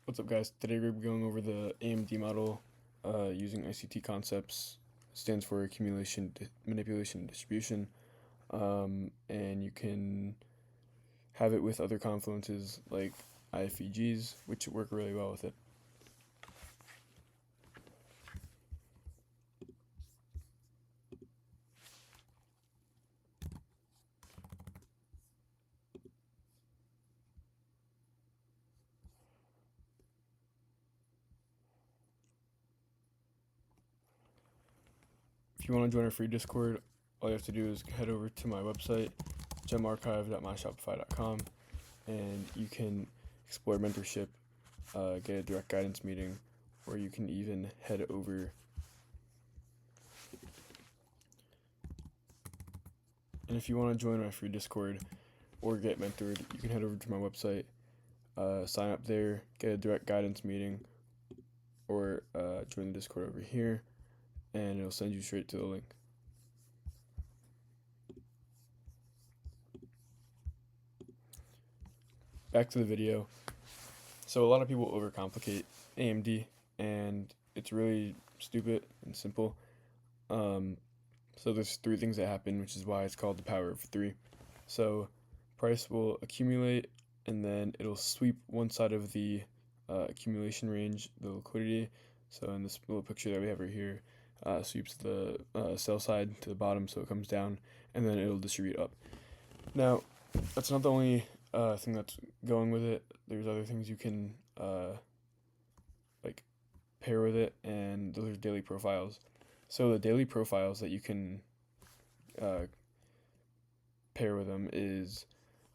What's up, guys? Today we're going over the AMD model using ICT concepts. Stands for accumulation, manipulation, and distribution. And you can have it with other confluences like IFVGs, which work really well with it. If you want to join our free Discord, all you have to do is head over to my website, gemarchive.myshopify.com, and you can explore mentorship, get a direct guidance meeting, or you can even head over and if you want to join my free Discord or get mentored, you can head over to my website, sign up there, get a direct guidance meeting, or join the Discord over here, and it'll send you straight to the link. Back to the video. So a lot of people overcomplicate AMD, and it's really stupid and simple. So there's three things that happen, which is why it's called the power of three. So price will accumulate, and then it'll sweep one side of the accumulation range, the liquidity. So in this little picture that we have right here, sweeps the sell side to the bottom, so it comes down, and then it'll distribute up. Now, that's not the only thing that's going with it. There's other things you can like pair with it, and those are daily profiles. So the daily profiles that you can pair with them is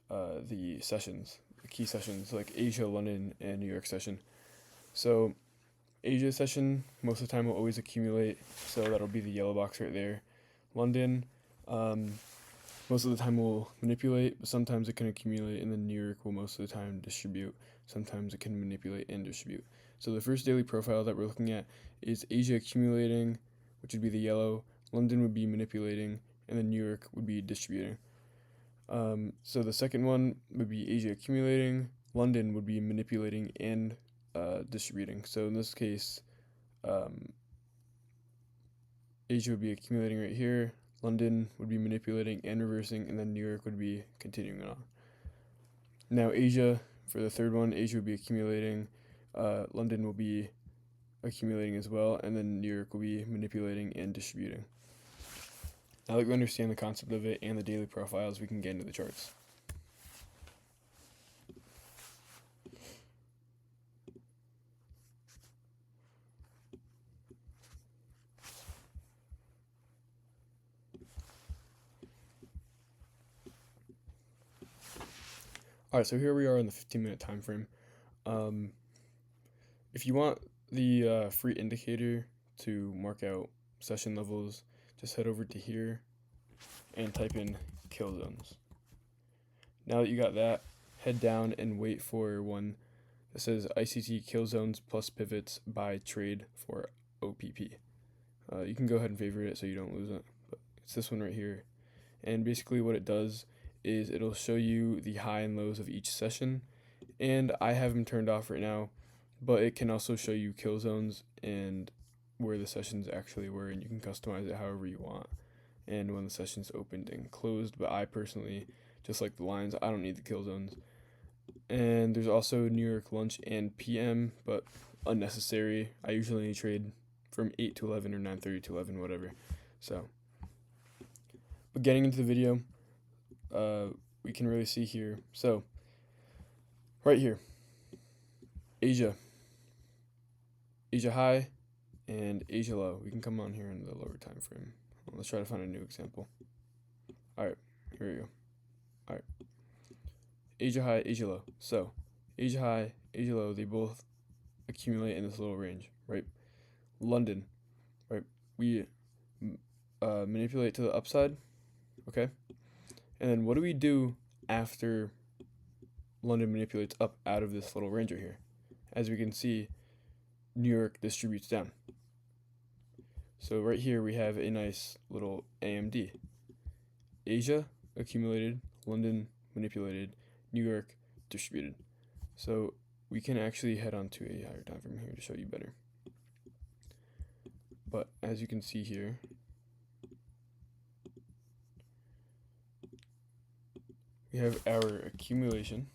the sessions, the key sessions, like Asia, London, and New York session. So Asia session, most of the time will always accumulate, so that'll be the yellow box right there. London, most of the time will manipulate, but sometimes it can accumulate, and then New York will most of the time distribute. Sometimes it can manipulate and distribute. So the first daily profile that we're looking at is Asia accumulating, which would be the yellow. London would be manipulating, and then New York would be distributing. So the second one would be Asia accumulating. London would be manipulating and distributing. So in this case, Asia would be accumulating right here. London would be manipulating and reversing, and then New York would be continuing on. Now Asia, for the third one, Asia would be accumulating. London will be accumulating as well, and then New York will be manipulating and distributing. Now that we understand the concept of it and the daily profiles, we can get into the charts. Alright, so here we are in the 15-minute time frame. If you want the free indicator to mark out session levels, just head over to here and type in kill zones. Now that you got that, head down and wait for one that says ICT kill zones plus pivots by trade for OPP. You can go ahead and favorite it so you don't lose it, but it's this one right here. And basically what it does is it'll show you the high and lows of each session, and I have them turned off right now, but it can also show you kill zones and where the sessions actually were, and you can customize it however you want and when the session's opened and closed. But I personally just like the lines. I don't need the kill zones. And there's also New York lunch and PM, but unnecessary. I usually trade from 8 to 11 or 9:30 to 11, whatever. So, but getting into the video, we can really see here. So, right here, Asia high and Asia low. We can come on here in the lower time frame. Let's try to find a new example. Alright, here we go. Alright. Asia high, Asia low. So, Asia high, Asia low, they both accumulate in this little range, right? London, right? We manipulate to the upside, okay? And then what do we do after London manipulates up out of this little range right here? As we can see, New York distributes down. So right here we have a nice little AMD. Asia accumulated, London manipulated, New York distributed. So we can actually head on to a higher time frame here to show you better. But as you can see here, we have our accumulation,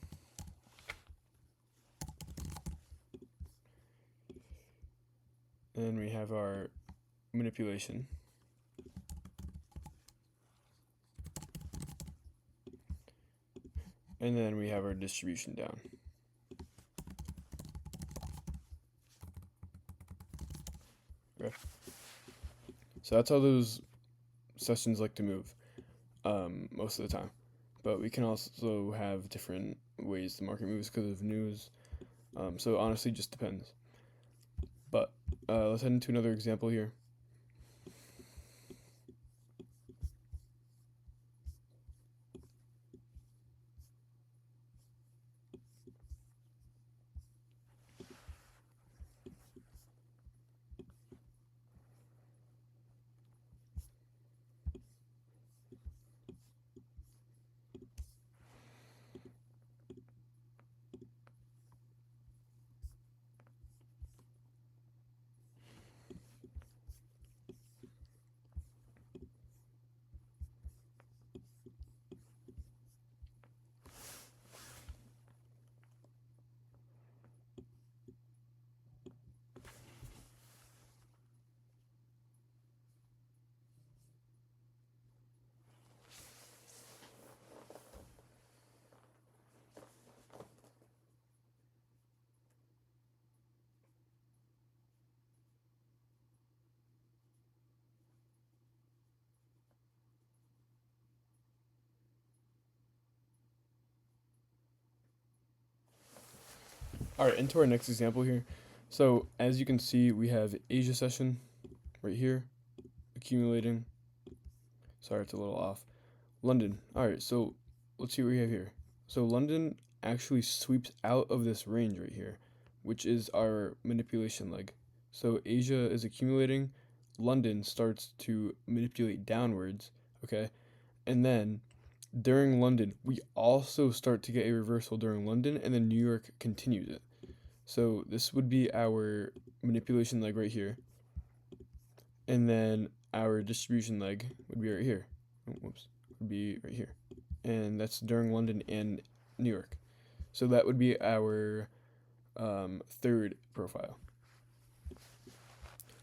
and we have our manipulation, and then we have our distribution down. Okay. So that's how those sessions like to move most of the time. But we can also have different ways the market moves because of news. So it honestly just depends. But let's head into another example here. All right, into our next example here. So as you can see, we have Asia session right here, accumulating. Sorry, it's a little off. London. All right, so let's see what we have here. So London actually sweeps out of this range right here, which is our manipulation leg. So Asia is accumulating, London starts to manipulate downwards, okay? And then during London, we also start to get a reversal during London, and then New York continues it. So this would be our manipulation leg right here. And then our distribution leg would be right here. Oh, whoops. Would be right here. And that's during London and New York. So that would be our third profile.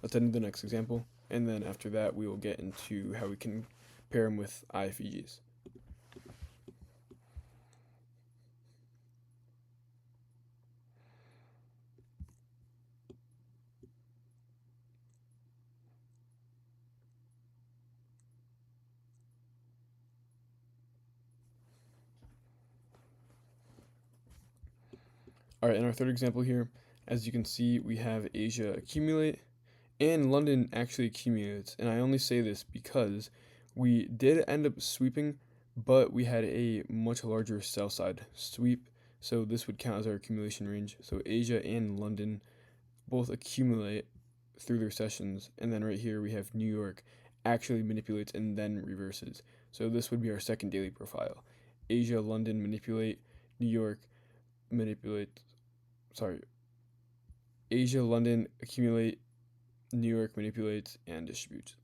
Let's head into the next example. And then after that, we will get into how we can pair them with IFVGs. All right, in our third example here, as you can see, we have Asia accumulate and London actually accumulates. And I only say this because we did end up sweeping, but we had a much larger sell side sweep. So this would count as our accumulation range. So Asia and London both accumulate through their sessions. And then right here we have New York actually manipulates and then reverses. So this would be our second daily profile. Asia, London manipulate, New York manipulate, Asia, London accumulate, New York manipulates and distributes.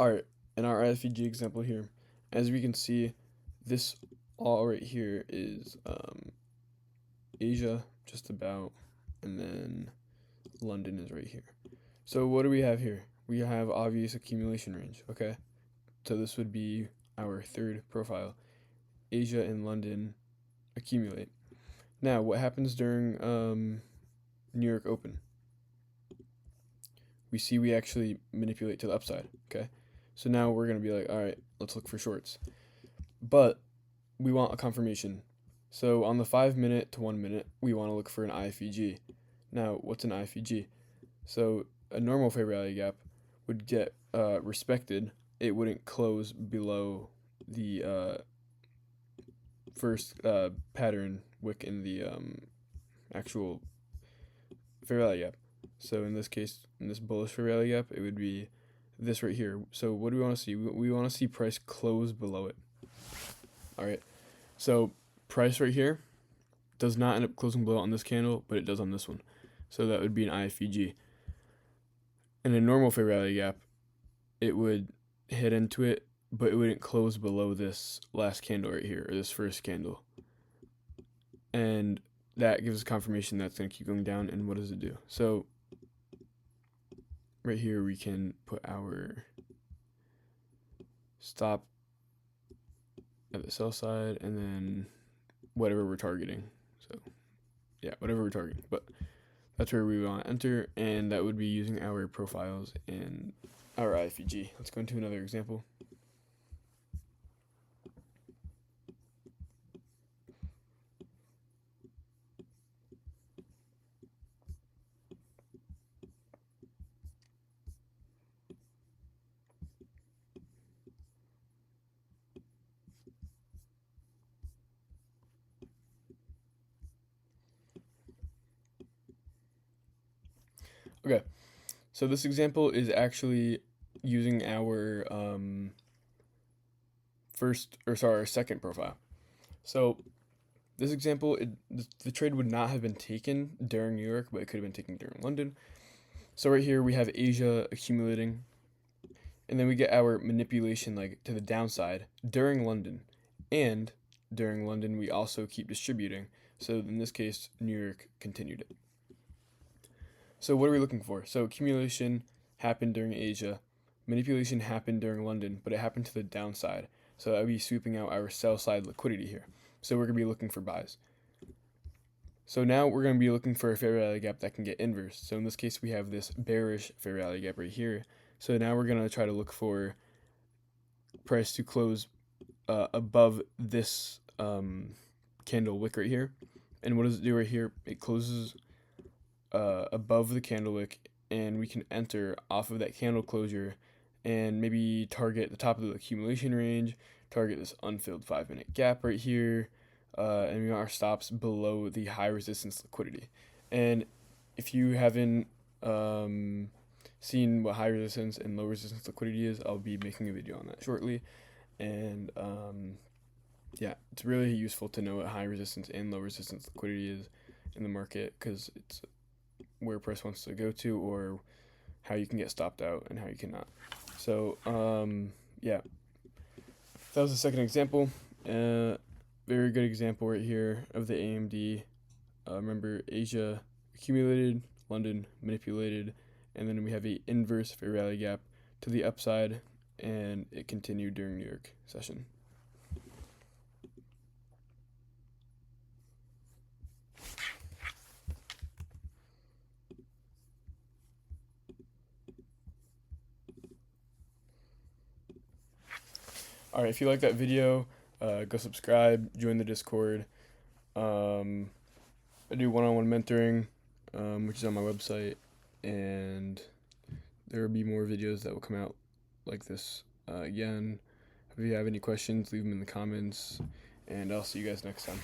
All right, in our IFVG example here, as we can see, this all right here is Asia, just about, and then London is right here. So what do we have here? We have obvious accumulation range, okay? So this would be our third profile. Asia and London accumulate. Now, what happens during New York Open? We see we actually manipulate to the upside, okay? So now we're going to be like, all right, let's look for shorts. But we want a confirmation. So on the 5 minute to 1 minute, we want to look for an IFVG. Now, what's an IFVG? So a normal fair value gap would get respected. It wouldn't close below the first pattern wick in the actual fair value gap. So in this case, in this bullish fair value gap, it would be this right here. So what do we want to see? We want to see price close below it. All right. So price right here does not end up closing below on this candle, but it does on this one. So that would be an IFVG. In a normal fair value gap, it would hit into it, but it wouldn't close below this last candle right here, or this first candle. And that gives us confirmation that's going to keep going down. And what does it do? So right here, we can put our stop at the sell side and then whatever we're targeting. So yeah, whatever we're targeting. But that's where we want to enter, and that would be using our profiles and our IFVG. Let's go into another example. Okay, so this example is actually using our our second profile. So this example, the trade would not have been taken during New York, but it could have been taken during London. So right here we have Asia accumulating, and then we get our manipulation like to the downside during London, and during London we also keep distributing. So in this case, New York continued it. So what are we looking for? So accumulation happened during Asia, manipulation happened during London, but it happened to the downside. So that would be sweeping out our sell side liquidity here. So we're going to be looking for buys. So now we're going to be looking for a fair value gap that can get inverse. So in this case, we have this bearish fair value gap right here. So now we're going to try to look for price to close above this candle wick right here. And what does it do right here? It closes above the candle wick, and we can enter off of that candle closure and maybe target the top of the accumulation range, target this unfilled 5 minute gap right here, and we want our stops below the high resistance liquidity. And if you haven't seen what high resistance and low resistance liquidity is, I'll be making a video on that shortly. And yeah, it's really useful to know what high resistance and low resistance liquidity is in the market, because it's where price wants to go to, or how you can get stopped out and how you cannot. So yeah, that was the second example. Very good example right here of the AMD. Remember, Asia accumulated, London manipulated, and then we have a inverse fair value gap to the upside, and it continued during New York session. All right, if you like that video, go subscribe, join the Discord. I do one-on-one mentoring, which is on my website, and there will be more videos that will come out like this. Again, if you have any questions, leave them in the comments, and I'll see you guys next time.